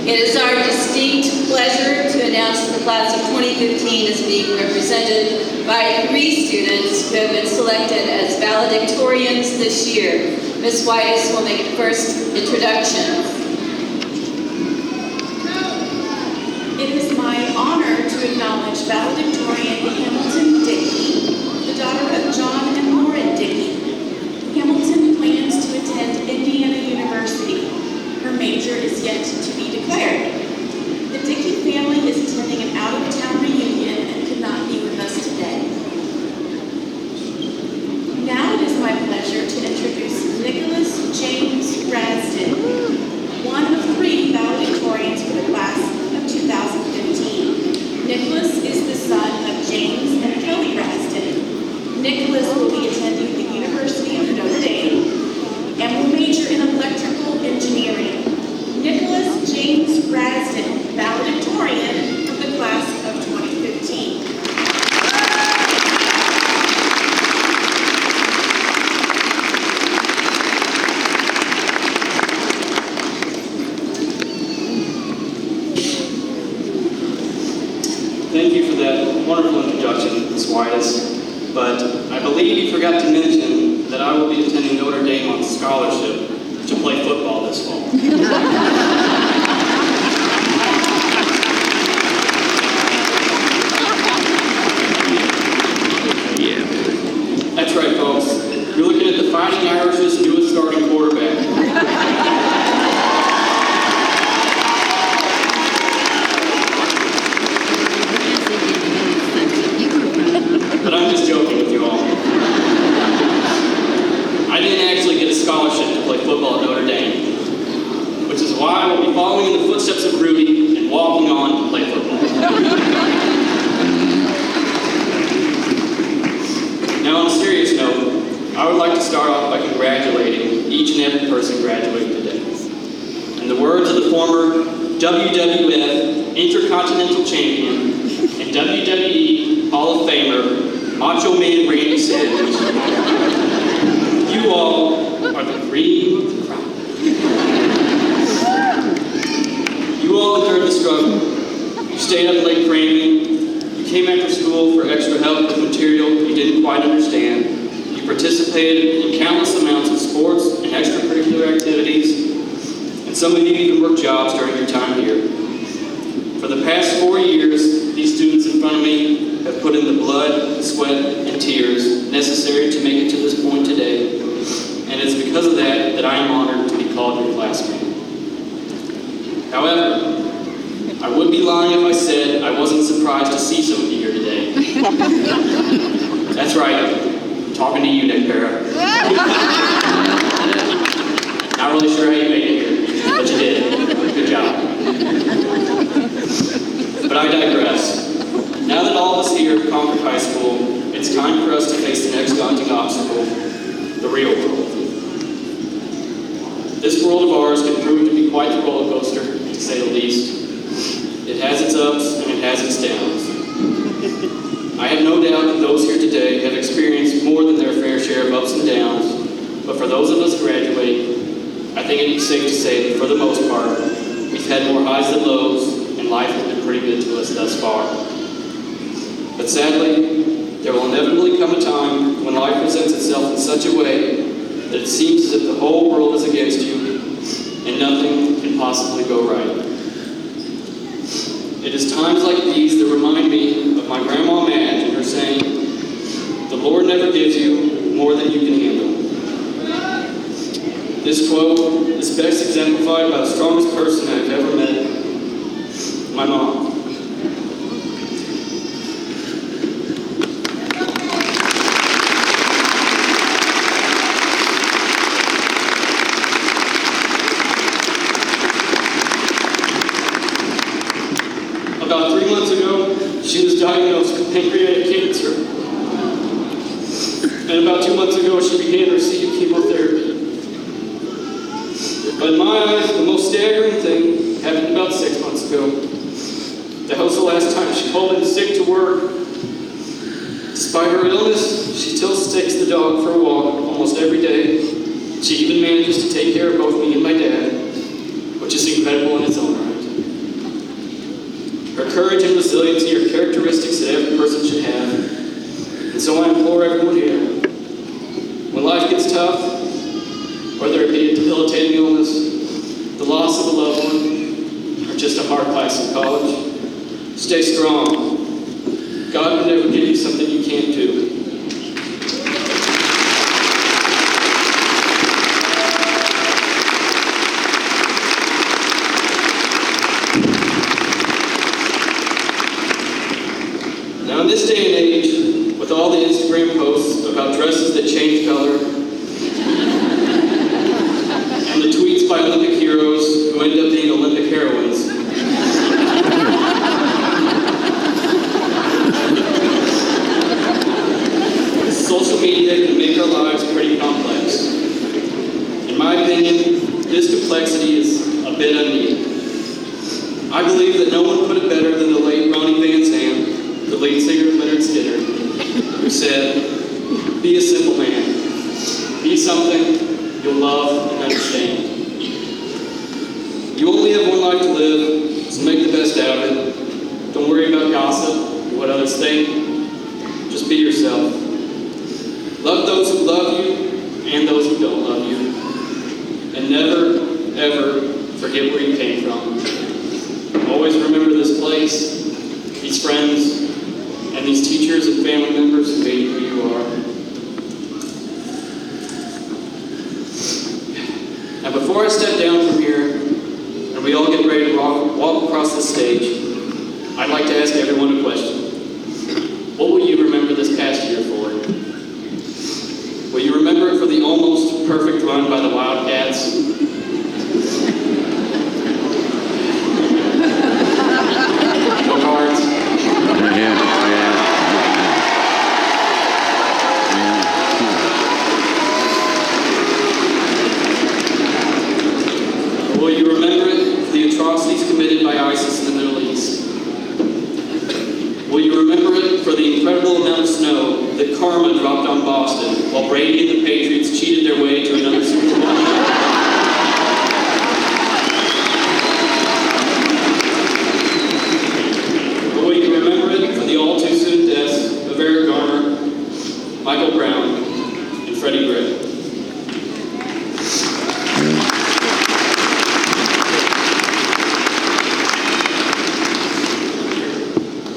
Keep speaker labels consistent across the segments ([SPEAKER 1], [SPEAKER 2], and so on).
[SPEAKER 1] It is our distinct pleasure to announce that the class of 2015 is being represented by 3 students who have been selected as valedictorians this year. Ms. Whitus will make the first introduction.
[SPEAKER 2] It is my honor to acknowledge valedictorian Hamilton Dickey, the daughter of John and Lauren Dickey. Hamilton plans to attend Indiana University. Her major is yet to be declared. The Dickey family is attending an out-of-town reunion and could not be with us today. Now it is my pleasure to introduce Nicholas James Rasdin, one of 3 valedictorians for the class of 2015. Nicholas is the son of James and Kelly Rasdin. Nicholas will be attending the University of Notre Dame and will major in electrical engineering. Nicholas James Rasdin, valedictorian of the class of 2015.
[SPEAKER 3] Thank you for that wonderful introduction, Ms. Whitus. But I believe you forgot to mention that I will be attending Notre Dame on scholarship to play football this fall. Yeah. That's right, folks. You're looking at the Fighting Irish's newest starting quarterback. But I'm just joking with you all. I didn't actually get a scholarship to play football at Notre Dame, which is why I will be following in the footsteps of Rudy and walking on to play football. Now, on a serious note, I would like to start off by congratulating each and every person graduating today. In the words of the former WWF Intercontinental Champion and WWE Hall of Famer, Macho Man Randy Savage, you all are the cream of the crop. You all endured the struggle. You stayed up late cramming. You came after school for extra help with material you didn't quite understand. You participated in countless amounts of sports and extracurricular activities, and some of you even worked jobs during your time here. For the past 4 years, these students in front of me have put in the blood, sweat, and tears necessary to make it to this point today, and it's because of that that I am honored to be called your classmate. However, I would be lying if I said I wasn't surprised to see some of you here today. That's right, I'm talking to you, Nick Barra. Not really sure how you made it here, but you did. Good job. But I digress. Now that all of us here have conquered high school, it's time for us to face the next daunting obstacle, the real world. This world of ours can prove to be quite the roller coaster, to say the least. It has its ups and it has its downs. I have no doubt that those here today have experienced more than their fair share of ups and downs, but for those of us graduating, I think it'd be safe to say that for the most part, we've had more highs than lows, and life has been pretty good to us thus far. But sadly, there will inevitably come a time when life presents itself in such a way that it seems as if the whole world is against you and nothing can possibly go right. It is times like these that remind me of my grandma Madge and her saying, "The Lord never gives you more than you can handle." This quote is best exemplified by the strongest person I've ever met, my mom. About 3 months ago, she was diagnosed with pancreatic cancer. And about 2 months ago, she began to receive chemotherapy. But in my eyes, the most staggering thing happened about 6 months ago. That was the last time she called in sick to work. Despite her illness, she still takes the dog for a walk almost every day. She even manages to take care of both me and my dad, which is incredible in its own right. courage and resiliency are characteristics that every person should have. And so I implore everyone here, when life gets tough, whether it be a debilitating illness, the loss of a loved one, or just a hard class in college, stay strong. God will never give you something you can't do. Now in this day and age, with all the Instagram posts about dresses that change color, and the tweets by Olympic heroes who end up being Olympic heroines, social media can make our lives pretty complex. In my opinion, this complexity is a bit unneeded. I believe that no one put it better than the late Ronnie Van Zant, the lead singer of Leonard Skinner, who said, "Be a simple man. Be something you'll love and understand. You only have one life to live, so make the best out of it. Don't worry about gossip or what others think. Just be yourself. Love those who love you and those who don't love you. And never, ever forget where you came from. Always remember this place, these friends, and these teachers and family members who made you who you are." Now before I step down from here, and we all get ready to walk across the stage, I'd like to ask everyone a question. What will you remember this past year for? Will you remember it for the almost perfect run by the Wildcats? No cards? Or will you remember it for the atrocities committed by ISIS in the Middle East? Will you remember it for the incredible amount of snow that karma dropped on Boston while Brady and the Patriots cheated their way to another Super Bowl? Or will you remember it for the all too soon deaths of Eric Garner, Michael Brown, and Freddie Gray?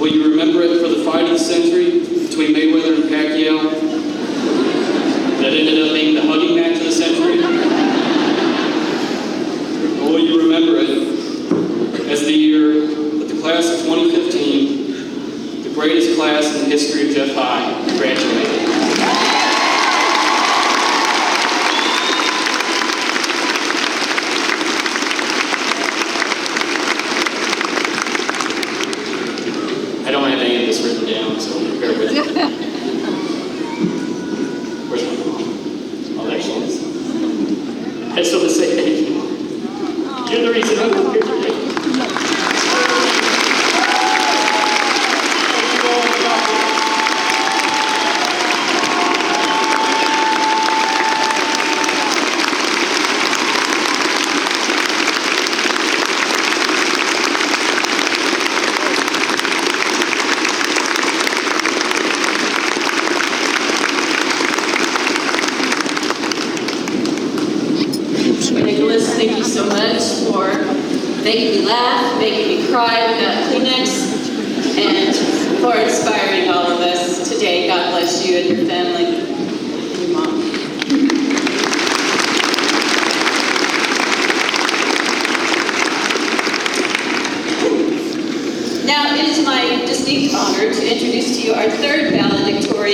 [SPEAKER 3] Will you remember it for the fight of the century between Mayweather and Pacquiao that ended up being the hugging match of the century? Or will you remember it as the year that the class of 2015, the greatest class in the history of Jeff High, graduated? I don't have any of this written down, so bear with me. Where's my mom? Oh, there she is. I just want to say thank you. You're the reason I'm here today. Thank you all.
[SPEAKER 1] Nicholas, thank you so much for making me laugh, making me cry without Kleenex, and for inspiring all of us today. God bless you and your family and your mom. Now, it is my distinct honor to introduce to you our third valedictorian.